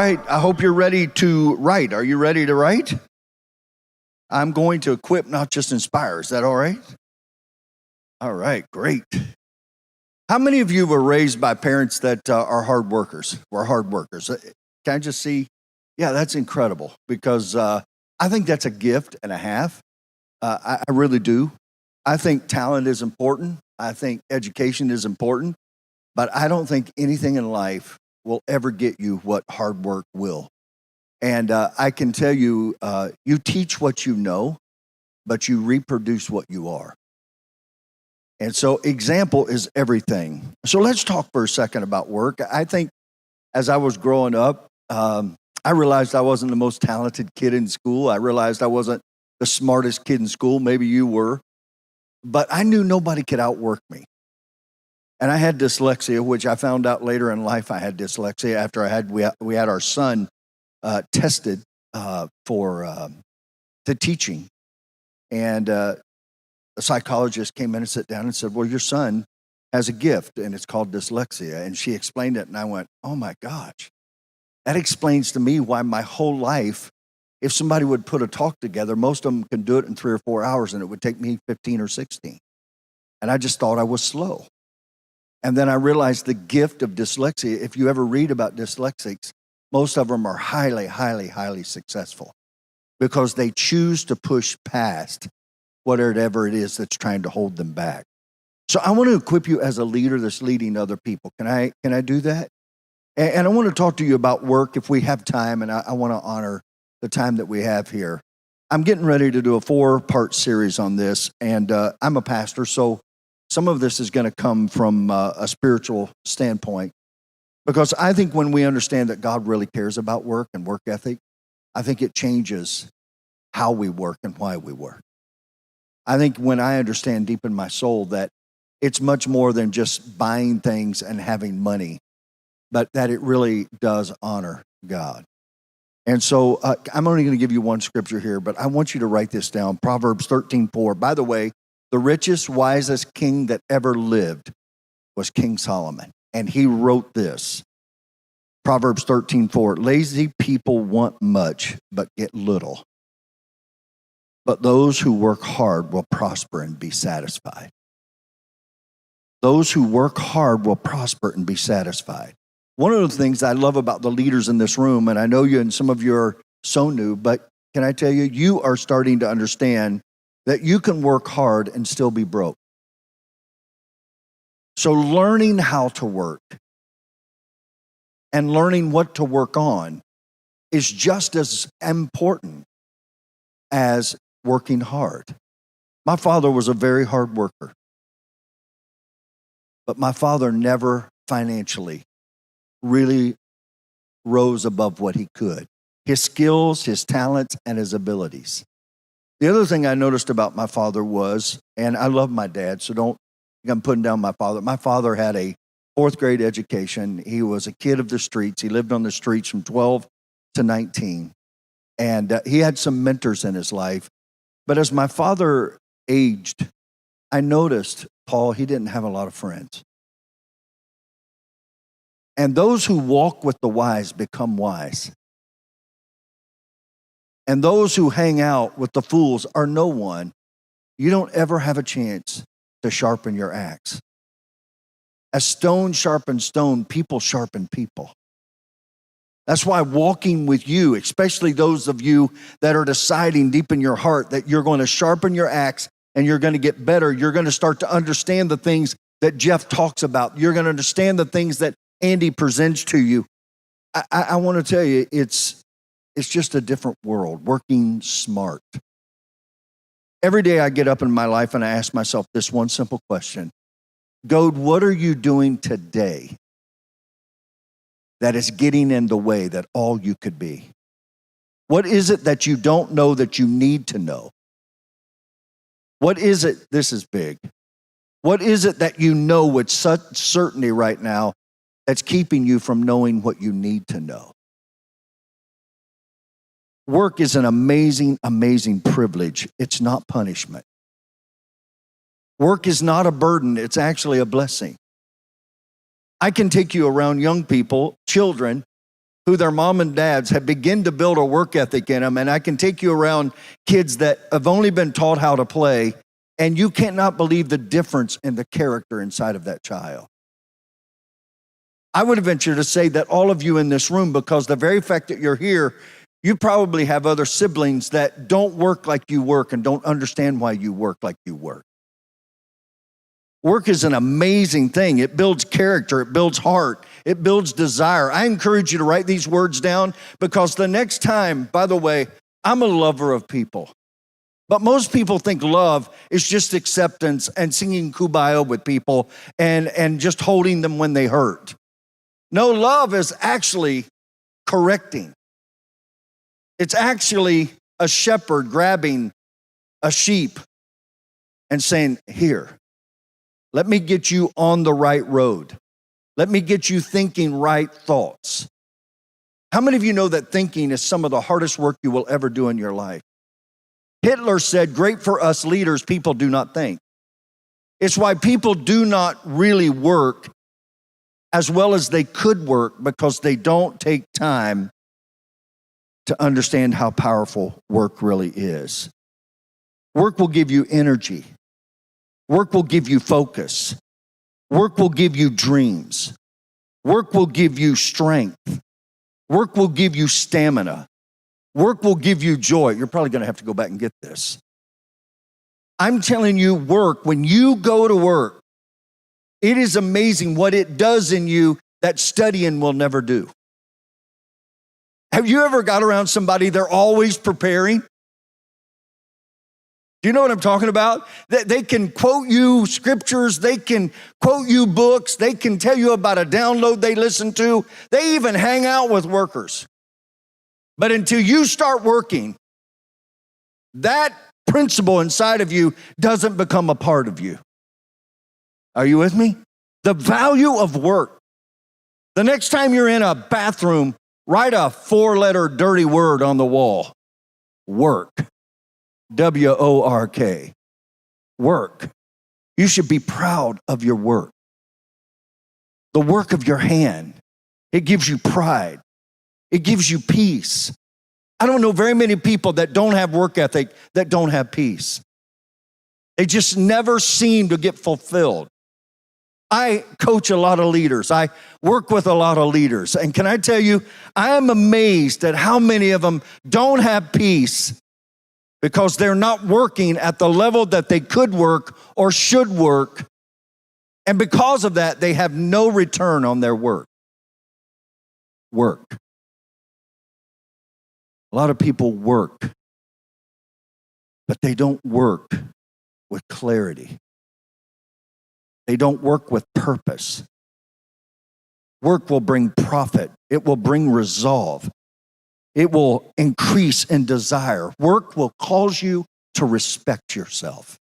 right, I hope you're ready to write. Are you ready to write? I'm going to equip, not just inspire. Is that all right? All right, great. How many of you were raised by parents that are hard workers? Were hard workers? Can I just see? Yeah, that's incredible because I think that's a gift and a half. I really do. I think talent is important. I think education is important. But I don't think anything in life will ever get you what hard work will. And I can tell you, you teach what you know, but you reproduce what you are. And so example is everything. So let's talk for a second about work. I think as I was growing up, I realized I wasn't the most talented kid in school. I realized I wasn't the smartest kid in school. Maybe you were. But I knew nobody could outwork me. And I had dyslexia, which I found out later in life I had dyslexia after we had our son tested for teaching. And a psychologist came in and sat down and said, well, your son has a gift, and it's called dyslexia. And she explained it, and I went, oh, my gosh. That explains to me why my whole life, if somebody would put a talk together, most of them can do it in 3 or 4 hours, and it would take me 15 or 16. And I just thought I was slow. And then I realized the gift of dyslexia, if you ever read about dyslexics, most of them are highly, highly, highly successful because they choose to push past whatever it is that's trying to hold them back. So I want to equip you as a leader that's leading other people. Can I do that? And I want to talk to you about work if we have time, and I want to honor the time that we have here. I'm getting ready to do a 4-part series on this, and I'm a pastor, so some of this is going to come from a spiritual standpoint, because I think when we understand that God really cares about work and work ethic, I think it changes how we work and why we work. I think when I understand deep in my soul that it's much more than just buying things and having money, but that it really does honor God. And so I'm only going to give you one scripture here, but I want you to write this down, Proverbs 13:4. By the way, the richest, wisest king that ever lived was King Solomon. And he wrote this, Proverbs 13:4, lazy people want much, but get little. But those who work hard will prosper and be satisfied. Those who work hard will prosper and be satisfied. One of the things I love about the leaders in this room, and I know you and some of you are so new, but can I tell you, you are starting to understand that you can work hard and still be broke. So learning how to work and learning what to work on is just as important as working hard. My father was a very hard worker, but my father never financially really rose above what he could. His skills, his talents, and his abilities. The other thing I noticed about my father was, and I love my dad, so don't think I'm putting down my father. My father had a 4th grade education. He was a kid of the streets. He lived on the streets from 12 to 19. And he had some mentors in his life. But as my father aged, I noticed, Paul, he didn't have a lot of friends. And those who walk with the wise become wise. And those who hang out with the fools are no one. You don't ever have a chance to sharpen your axe. As stone sharpens stone, people sharpen people. That's why walking with you, especially those of you that are deciding deep in your heart that you're going to sharpen your axe and you're going to get better, you're going to start to understand the things that Jeff talks about. You're going to understand the things that Andy presents to you. I want to tell you, it's just a different world, working smart. Every day I get up in my life and I ask myself this one simple question. Goad, what are you doing today that is getting in the way that all you could be? What is it that you don't know that you need to know? What is it, this is big, what is it that you know with such certainty right now that's keeping you from knowing what you need to know? Work is an amazing, amazing privilege. It's not punishment. Work is not a burden. It's actually a blessing. I can take you around young people, children, who their mom and dads have begun to build a work ethic in them, and I can take you around kids that have only been taught how to play, and you cannot believe the difference in the character inside of that child. I would venture to say that all of you in this room, because the very fact that you're here, you probably have other siblings that don't work like you work and don't understand why you work like you work. Work is an amazing thing. It builds character, it builds heart, it builds desire. I encourage you to write these words down, because the next time, by the way, I'm a lover of people. But most people think love is just acceptance and singing kumbaya with people and just holding them when they hurt. No, love is actually correcting. It's actually a shepherd grabbing a sheep and saying, here, let me get you on the right road. Let me get you thinking right thoughts. How many of you know that thinking is some of the hardest work you will ever do in your life? Hitler said, great for us leaders, people do not think. It's why people do not really work as well as they could work, because they don't take time to understand how powerful work really is. Work will give you energy. Work will give you focus. Work will give you dreams. Work will give you strength. Work will give you stamina. Work will give you joy. You're probably going to have to go back and get this. I'm telling you, work, when you go to work, it is amazing what it does in you that studying will never do. Have you ever got around somebody, they're always preparing? Do you know what I'm talking about? They can quote you scriptures, they can quote you books, they can tell you about a download they listen to. They even hang out with workers. But until you start working, that principle inside of you doesn't become a part of you. Are you with me? The value of work. The next time you're in a bathroom, write a 4-letter dirty word on the wall. Work. W-O-R-K. Work. You should be proud of your work. The work of your hand. It gives you pride. It gives you peace. I don't know very many people that don't have work ethic that don't have peace. They just never seem to get fulfilled. I coach a lot of leaders. I work with a lot of leaders. And can I tell you, I am amazed at how many of them don't have peace because they're not working at the level that they could work or should work. And because of that, they have no return on their work. Work. A lot of people work, but they don't work with clarity. They don't work with purpose. Work will bring profit. It will bring resolve. It will increase in desire. Work will cause you to respect yourself.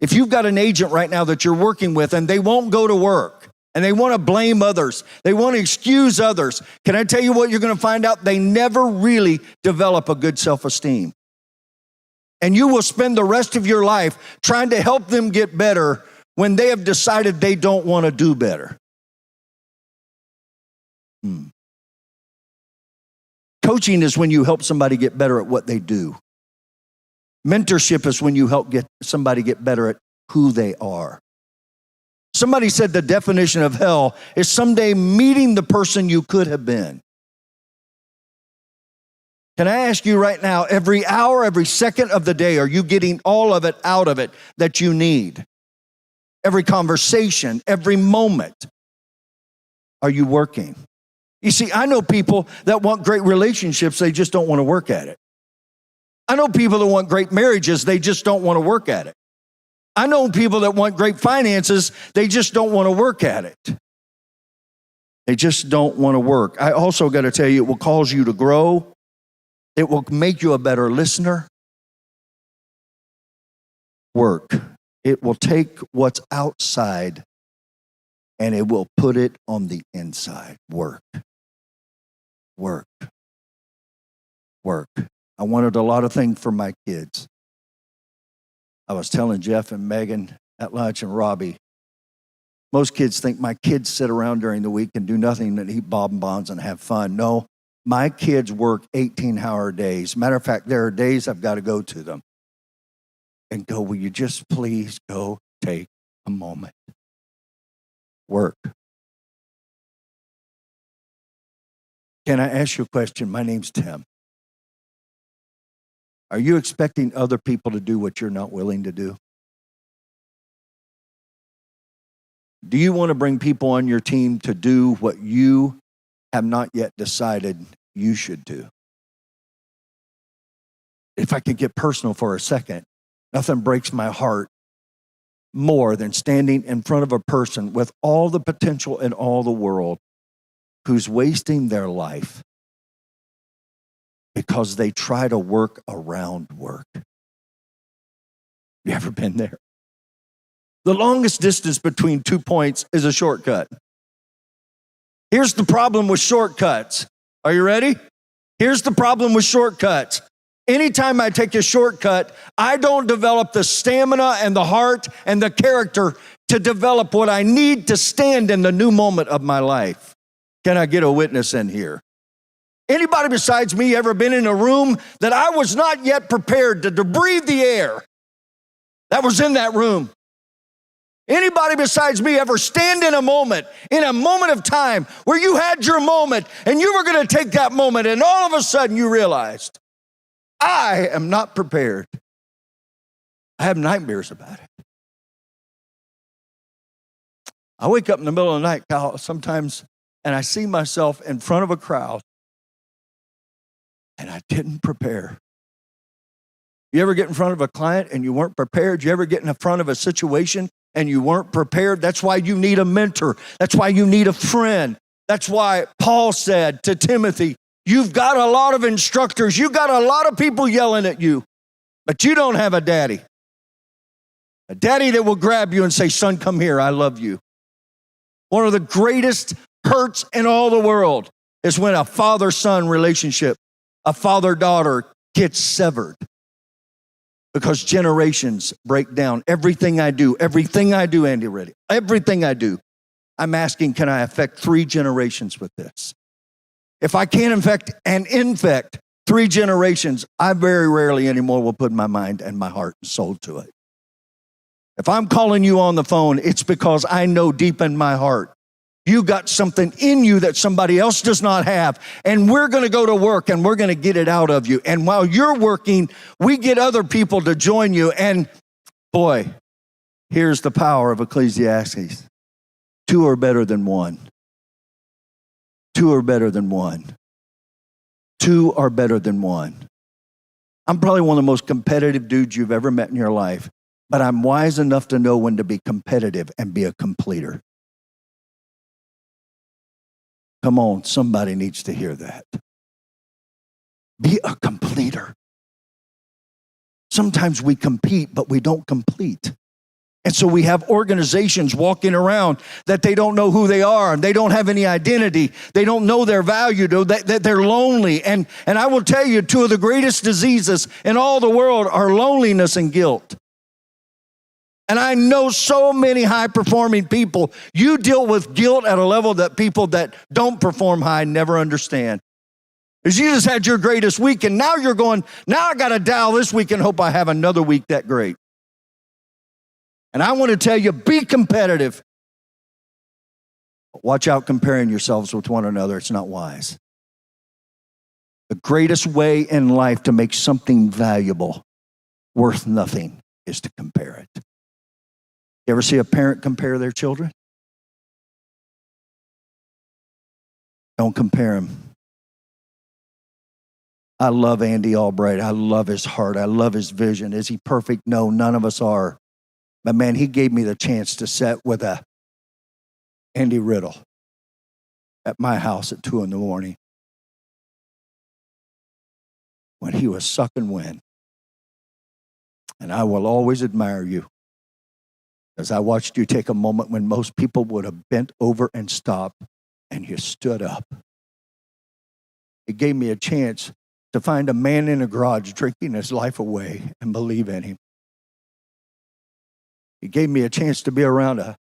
If you've got an agent right now that you're working with and they won't go to work and they want to blame others, they want to excuse others, can I tell you what you're going to find out? They never really develop a good self-esteem. And you will spend the rest of your life trying to help them get better when they have decided they don't want to do better. Coaching is when you help somebody get better at what they do. Mentorship is when you help somebody get better at who they are. Somebody said the definition of hell is someday meeting the person you could have been. Can I ask you right now, every hour, every second of the day, are you getting all of it out of it that you need? Every conversation, every moment, are you working? You see, I know people that want great relationships, they just don't want to work at it. I know people that want great marriages, they just don't want to work at it. I know people that want great finances, they just don't want to work at it. They just don't want to work. I also got to tell you, it will cause you to grow. It will make you a better listener. Work. It will take what's outside and it will put it on the inside. Work. Work. Work. I wanted a lot of things for my kids. I was telling Jeff and Megan at lunch and Robbie, Most kids think my kids sit around during the week and do nothing but eat bonbons and have fun. No, my kids work 18-hour days. Matter of fact, there are days I've got to go to them and go, will you just please go take a moment? Work. Can I ask you a question? My name's Tim. Are you expecting other people to do what you're not willing to do? Do you want to bring people on your team to do what you have not yet decided you should do? If I could get personal for a second, nothing breaks my heart more than standing in front of a person with all the potential in all the world who's wasting their life because they try to work around work. You ever been there? The longest distance between 2 points is a shortcut. Here's the problem with shortcuts. Are you ready? Here's the problem with shortcuts. Anytime I take a shortcut, I don't develop the stamina and the heart and the character to develop what I need to stand in the new moment of my life. Can I get a witness in here? Anybody besides me ever been in a room that I was not yet prepared to breathe the air that was in that room? Anybody besides me ever stand in a moment of time where you had your moment and you were going to take that moment and all of a sudden you realized, I am not prepared. I have nightmares about it. I wake up in the middle of the night, Kyle, sometimes, and I see myself in front of a crowd and I didn't prepare. You ever get in front of a client and you weren't prepared? You ever get in front of a situation and you weren't prepared? That's why you need a mentor. That's why you need a friend. That's why Paul said to Timothy, you've got a lot of instructors. You've got a lot of people yelling at you, but you don't have a daddy. A daddy that will grab you and say, son, come here, I love you. One of the greatest hurts in all the world is when a father-son relationship, a father-daughter gets severed. Because generations break down. Everything I do, Andy Reddy, everything I do, I'm asking, can I affect 3 generations with this? If I can't infect 3 generations, I very rarely anymore will put my mind and my heart and soul to it. If I'm calling you on the phone, it's because I know deep in my heart, you got something in you that somebody else does not have, and we're going to go to work and we're going to get it out of you. And while you're working, we get other people to join you. And boy, here's the power of Ecclesiastes. 2 are better than 1. 2 are better than 1. 2 are better than 1. I'm probably one of the most competitive dudes you've ever met in your life, but I'm wise enough to know when to be competitive and be a completer. Come on, somebody needs to hear that. Be a completer. Sometimes we compete, but we don't complete. And so we have organizations walking around that they don't know who they are, and they don't have any identity. They don't know their value. They're lonely. And I will tell you, 2 of the greatest diseases in all the world are loneliness and guilt. And I know so many high-performing people, you deal with guilt at a level that people that don't perform high never understand. Because you just had your greatest week, and now you're going, now I got to dial this week and hope I have another week that great. And I want to tell you, be competitive. Watch out comparing yourselves with one another. It's not wise. The greatest way in life to make something valuable, worth nothing, is to compare it. You ever see a parent compare their children? Don't compare them. I love Andy Albright. I love his heart. I love his vision. Is he perfect? No, none of us are. But man, he gave me the chance to sit with a Andy Riddle at my house at 2 a.m. when he was sucking wind. And I will always admire you, as I watched you take a moment when most people would have bent over and stopped, and you stood up. It gave me a chance to find a man in a garage drinking his life away and believe in him. It gave me a chance to be around a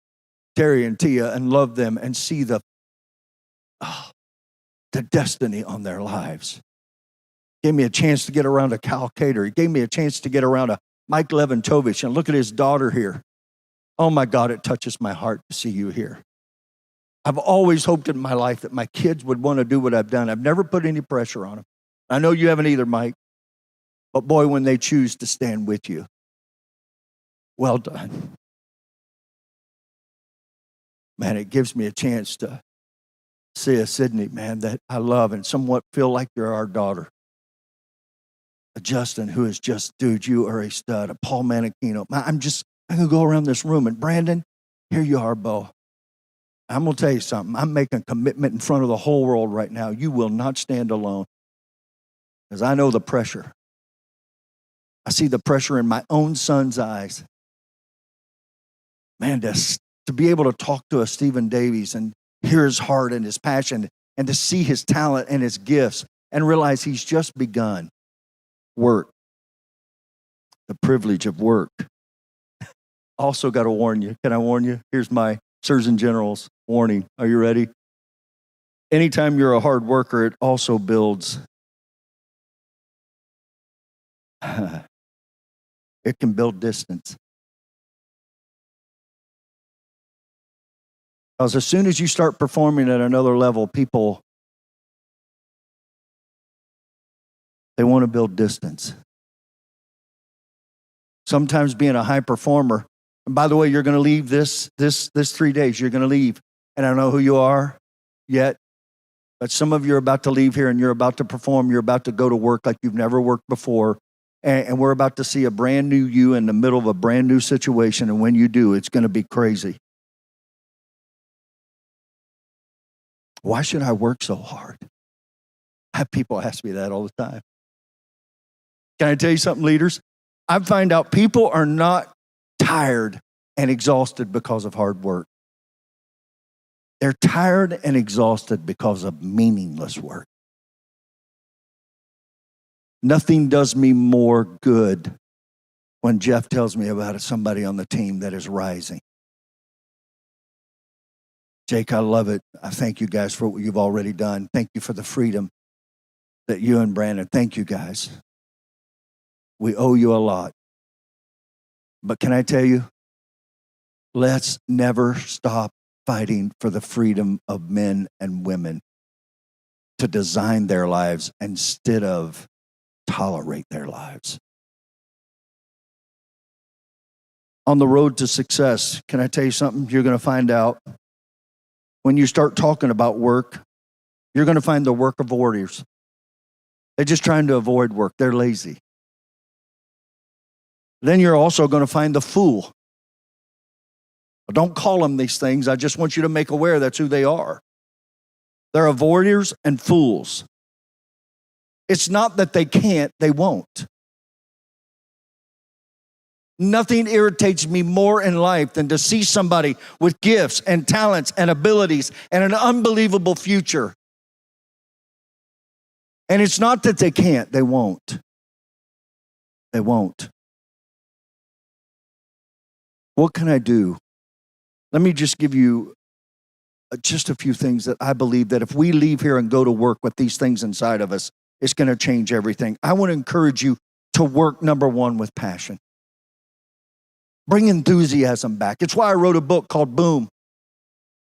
Terry and Tia and love them and see the destiny on their lives. Gave me a chance to get around a Cal Cater. He gave me a chance to get around a Mike Leventovich and look at his daughter here. Oh my God, it touches my heart to see you here. I've always hoped in my life that my kids would want to do what I've done. I've never put any pressure on them. I know you haven't either, Mike. But boy, when they choose to stand with you, well done. Man, it gives me a chance to see a Sydney, man, that I love and somewhat feel like they're our daughter. A Justin, who is just, dude, you are a stud. A Paul Manichino. I can go around this room. And Brandon, here you are, Bo. I'm going to tell you something. I'm making a commitment in front of the whole world right now. You will not stand alone. Because I know the pressure. I see the pressure in my own son's eyes. Man, to be able to talk to a Stephen Davies and hear his heart and his passion and to see his talent and his gifts and realize he's just begun. Work. The privilege of work. Also got to warn you. Can I warn you? Here's my Surgeon General's warning. Are you ready? Anytime you're a hard worker, it also builds. It can build distance. Because as soon as you start performing at another level, people, they want to build distance. Sometimes being a high performer, and by the way, you're going to leave this 3 days. You're going to leave. And I don't know who you are yet, but some of you are about to leave here and you're about to perform. You're about to go to work like you've never worked before. And we're about to see a brand new you in the middle of a brand new situation. And when you do, it's going to be crazy. Why should I work so hard? I have people ask me that all the time. Can I tell you something, leaders? I find out people are not tired and exhausted because of hard work. They're tired and exhausted because of meaningless work. Nothing does me more good when Jeff tells me about somebody on the team that is rising. Jake, I love it. I thank you guys for what you've already done. Thank you for the freedom that you and Brandon, thank you guys. We owe you a lot. But can I tell you, let's never stop fighting for the freedom of men and women to design their lives instead of tolerate their lives. On the road to success, can I tell you something? You're going to find out when you start talking about work, you're going to find the work avoiders. They're just trying to avoid work. They're lazy. Then you're also going to find the fool. Don't call them these things. I just want you to make aware that's who they are. They're avoiders and fools. It's not that they can't, they won't. Nothing irritates me more in life than to see somebody with gifts and talents and abilities and an unbelievable future. And it's not that they can't, they won't. They won't. What can I do? Let me just give you just a few things that I believe that if we leave here and go to work with these things inside of us, it's going to change everything. I want to encourage you to work, number one, with passion. Bring enthusiasm back. It's why I wrote a book called Boom.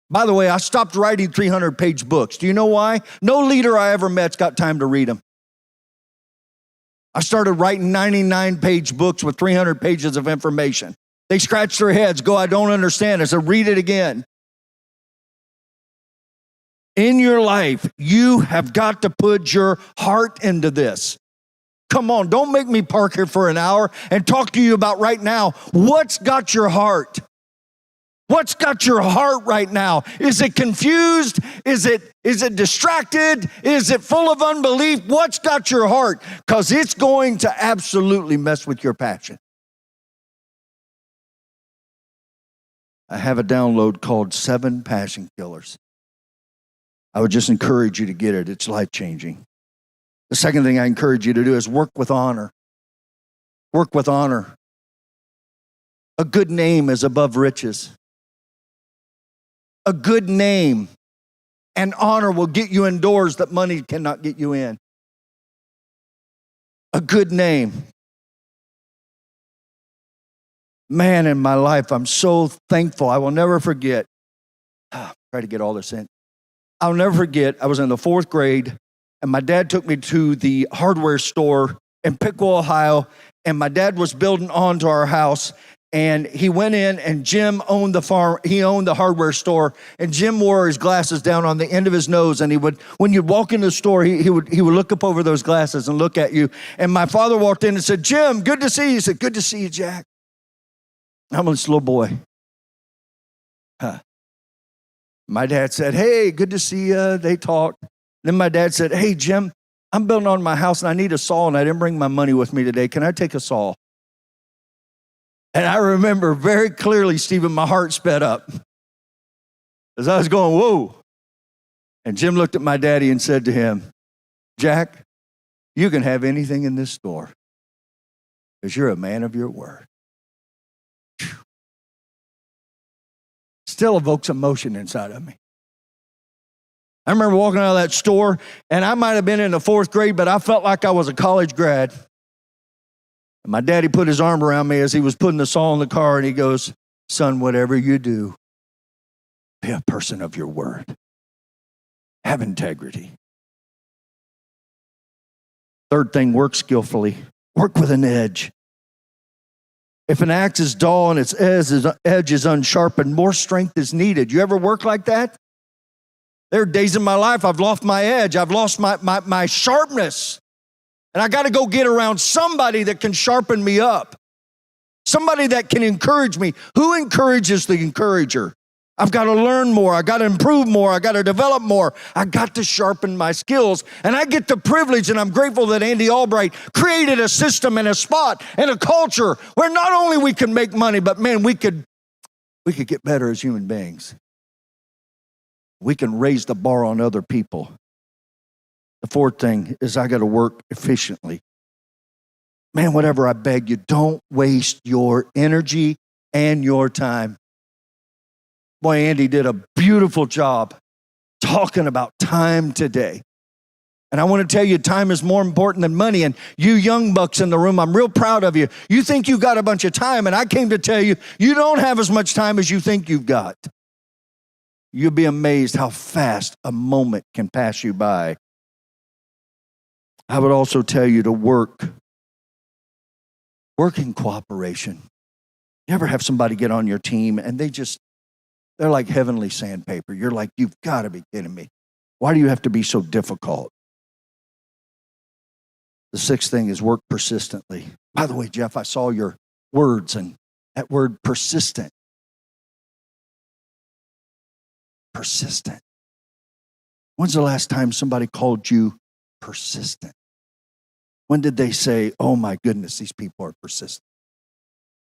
By the way, I stopped writing 300-page books. Do you know why? No leader I ever met's got time to read them. I started writing 99-page books with 300 pages of information. They scratch their heads, go, I don't understand. I said, read it again. In your life, you have got to put your heart into this. Come on, don't make me park here for an hour and talk to you about right now. What's got your heart? What's got your heart right now? Is it confused? Is it distracted? Is it full of unbelief? What's got your heart? Because it's going to absolutely mess with your passion. I have a download called 7 Passion Killers. I would just encourage you to get it. It's life-changing. The second thing I encourage you to do is work with honor. Work with honor. A good name is above riches. A good name and honor will get you in doors that money cannot get you in. A good name. Man, in my life, I'm so thankful. I will never forget. Try to get all this in. I'll never forget, I was in the 4th grade, and my dad took me to the hardware store in Piqua, Ohio, and my dad was building onto our house, and he went in, and Jim owned the farm. He owned the hardware store, and Jim wore his glasses down on the end of his nose, and he would, when you'd walk into the store, he would look up over those glasses and look at you, and my father walked in and said, "Jim, good to see you." He said, "Good to see you, Jack." I'm this little boy. My dad said, "Hey, good to see you." They talked. Then my dad said, "Hey, Jim, I'm building on my house and I need a saw and I didn't bring my money with me today. Can I take a saw?" And I remember very clearly, Stephen, my heart sped up as I was going, whoa. And Jim looked at my daddy and said to him, "Jack, you can have anything in this store because you're a man of your word." Still evokes emotion inside of me. I remember walking out of that store, and I might have been in the 4th grade, but I felt like I was a college grad. And my daddy put his arm around me as he was putting the saw in the car, and he goes, "Son, whatever you do, be a person of your word. Have integrity." Third thing, work skillfully. Work with an edge. If an axe is dull and its edge is unsharpened, more strength is needed. You ever work like that? There are days in my life I've lost my edge. I've lost my sharpness. And I got to go get around somebody that can sharpen me up. Somebody that can encourage me. Who encourages the encourager? I've got to learn more. I got to improve more. I got to develop more. I got to sharpen my skills. And I get the privilege, and I'm grateful that Andy Albright created a system and a spot and a culture where not only we can make money, but man, we could get better as human beings. We can raise the bar on other people. The 4th thing is I got to work efficiently. Man, whatever I beg you, don't waste your energy and your time. Boy, Andy did a beautiful job talking about time today. And I want to tell you, time is more important than money. And you young bucks in the room, I'm real proud of you. You think you got a bunch of time, and I came to tell you, you don't have as much time as you think you've got. You'll be amazed how fast a moment can pass you by. I would also tell you to work in cooperation. You ever have somebody get on your team and they're like heavenly sandpaper. You're like, you've got to be kidding me. Why do you have to be so difficult? The 6th thing is work persistently. By the way, Jeff, I saw your words, and that word persistent. Persistent. When's the last time somebody called you persistent? When did they say, "Oh my goodness, these people are persistent"?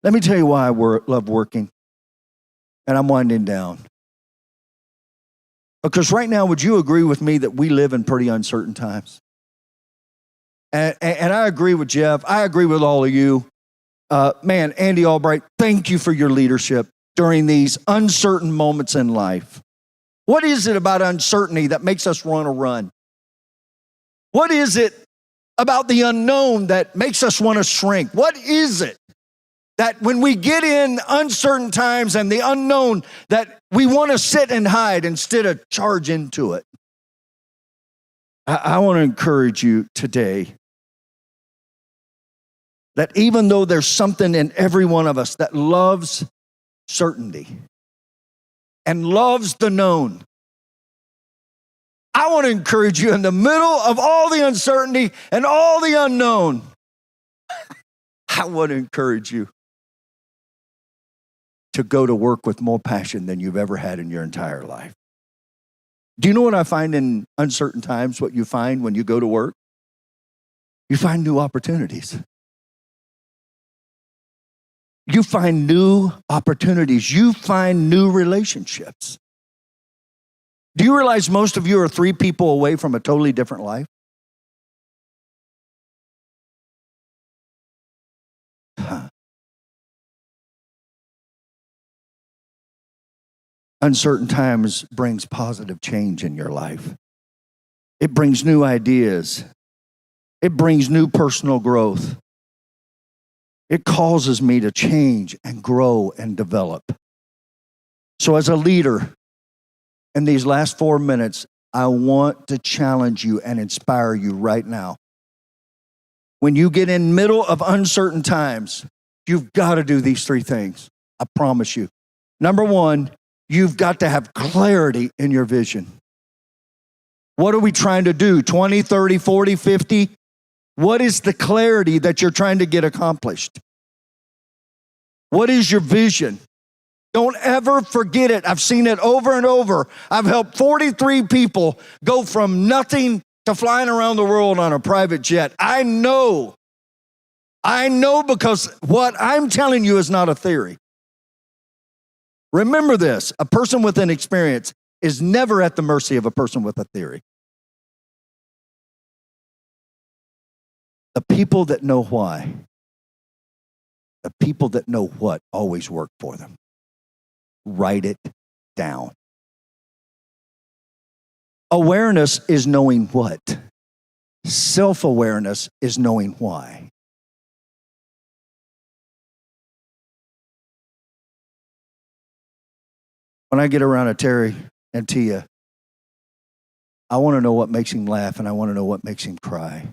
Let me tell you why I love working. And I'm winding down. Because right now, would you agree with me that we live in pretty uncertain times? And I agree with Jeff. I agree with all of you. Man, Andy Albright, thank you for your leadership during these uncertain moments in life. What is it about uncertainty that makes us want to run? What is it about the unknown that makes us want to shrink? What is it that when we get in uncertain times and the unknown, that we want to sit and hide instead of charge into it? I want to encourage you today that even though there's something in every one of us that loves certainty and loves the known, I want to encourage you in the middle of all the uncertainty and all the unknown, I want to encourage you to go to work with more passion than you've ever had in your entire life. Do you know what I find in uncertain times? What you find when you go to work? You find new opportunities. You find new opportunities. You find new relationships. Do you realize most of you are 3 people away from a totally different life? Uncertain times brings positive change in your life. It brings new ideas. It brings new personal growth. It causes me to change and grow and develop. So as a leader, in these last 4 minutes, I want to challenge you and inspire you right now. When you get in middle of uncertain times, you've got to do these 3 things. I promise you. Number 1, you've got to have clarity in your vision. What are we trying to do? 20, 30, 40, 50? What is the clarity that you're trying to get accomplished? What is your vision? Don't ever forget it. I've seen it over and over. I've helped 43 people go from nothing to flying around the world on a private jet. I know because what I'm telling you is not a theory. Remember this, a person with an experience is never at the mercy of a person with a theory. The people that know why, the people that know what always work for them. Write it down. Awareness is knowing what. Self-awareness is knowing why. When I get around a Terry and Tia, I want to know what makes him laugh, and I want to know what makes him cry.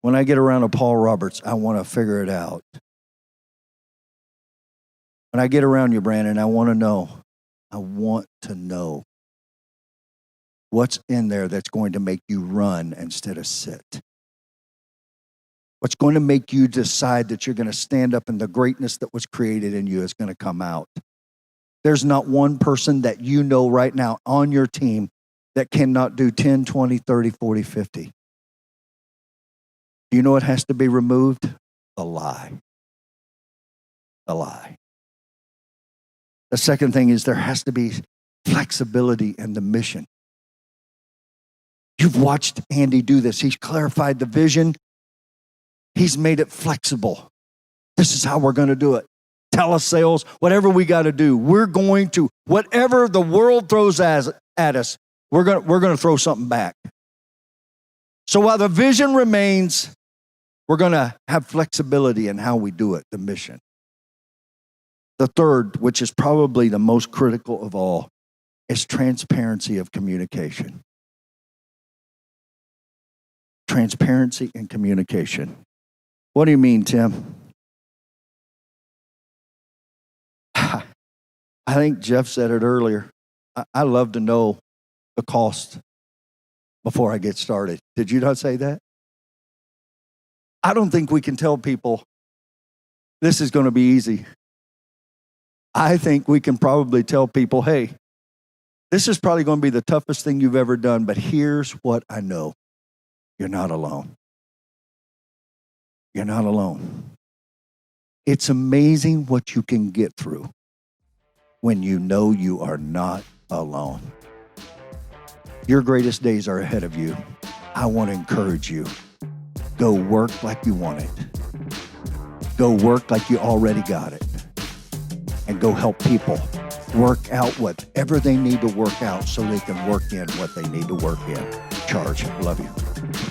When I get around a Paul Roberts, I want to figure it out. When I get around you, Brandon, I want to know what's in there that's going to make you run instead of sit. What's going to make you decide that you're going to stand up and the greatness that was created in you is going to come out. There's not one person that you know right now on your team that cannot do 10, 20, 30, 40, 50. Do you know what has to be removed? The lie. The lie. The second thing is there has to be flexibility in the mission. You've watched Andy do this. He's clarified the vision. He's made it flexible. This is how we're going to do it. Telesales, whatever we got to do. We're going to, whatever the world throws at us, we're going to throw something back. So while the vision remains, we're going to have flexibility in how we do it, the mission. The third, which is probably the most critical of all, is transparency of communication. Transparency and communication. What do you mean, Tim? I think Jeff said it earlier. I love to know the cost before I get started. Did you not say that? I don't think we can tell people this is going to be easy. I think we can probably tell people, hey, this is probably going to be the toughest thing you've ever done, but here's what I know. You're not alone. You're not alone. It's amazing what you can get through when you know you are not alone. Your greatest days are ahead of you. I want to encourage you. Go work like you want it. Go work like you already got it. And go help people work out whatever they need to work out so they can work in what they need to work in. Charge. Love you.